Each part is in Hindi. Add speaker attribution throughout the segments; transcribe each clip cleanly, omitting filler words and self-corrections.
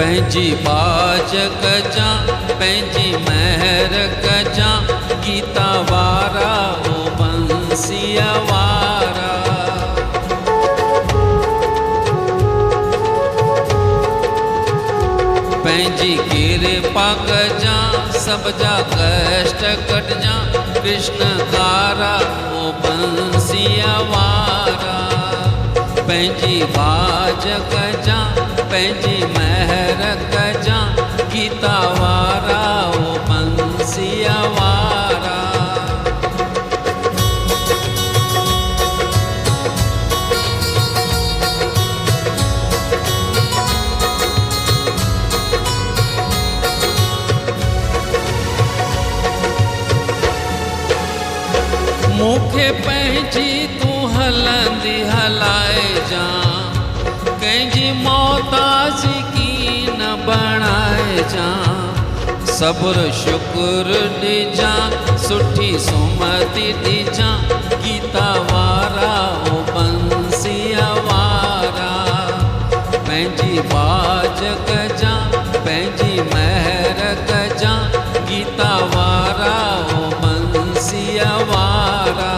Speaker 1: पंहिंजी बाज कजां पंहिंजी महर कजां गीता वारा ओ बंसीअ वारा। पंहिंजी कृपा कजां सब जा कष्ट कटजां कृष्ण कारा ओ बंसीअ वारा। पंहिंजी बाज कजां पंहिंजी महर कजां गीता वारा ओ बंसीअ वारा। मूंखे पंहिंजी तूं हलंदी हलाए जां कंहिंजी मोहताजी की न बणाए जां। सब्र शुक्र ॾिजां सुठी सुमति ॾिजां गीता वारा ओ बंसीअ वारा। पंहिंजी बाज कजां पंहिंजी महर कजां गीता वारा ओ बंसीअ वारा।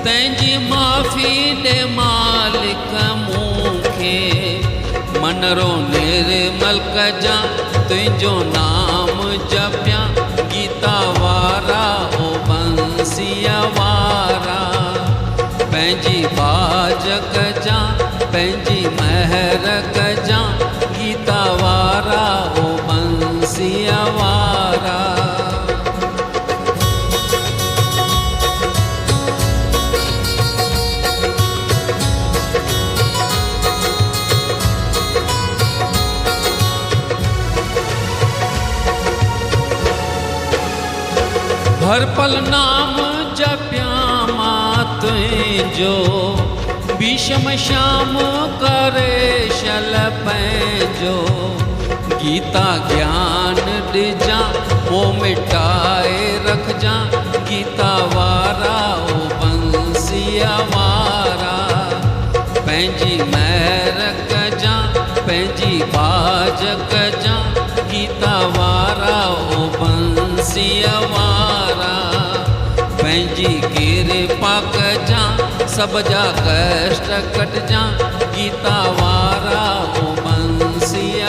Speaker 1: तंहिंजी माफ़ी ॾे मालिक मूंखे मनरो निर्मल कजां तुंहिंजो नाम जपियां गीता वारा ओ बंसीअ वारा। पंहिंजी बाज कजां पंहिंजी महर कजां गीता वारा ओ बंसीअ वारा। हर पल नाम जपियां मां तुंहिंजो भीषम श्याम करे शल पंहिंजो। गीता ज्ञान ॾिजां वो मिटाए रखजां गीता वारा ओ बंसीअ वारा। पंहिंजी महर कजां पंहिंजी बाज कजां गीता वारा ओ बंसीअ वारा। पंहिंजी कृपा कजां सब जा कष्ट कटजां गीता वारा ओ बंसीअ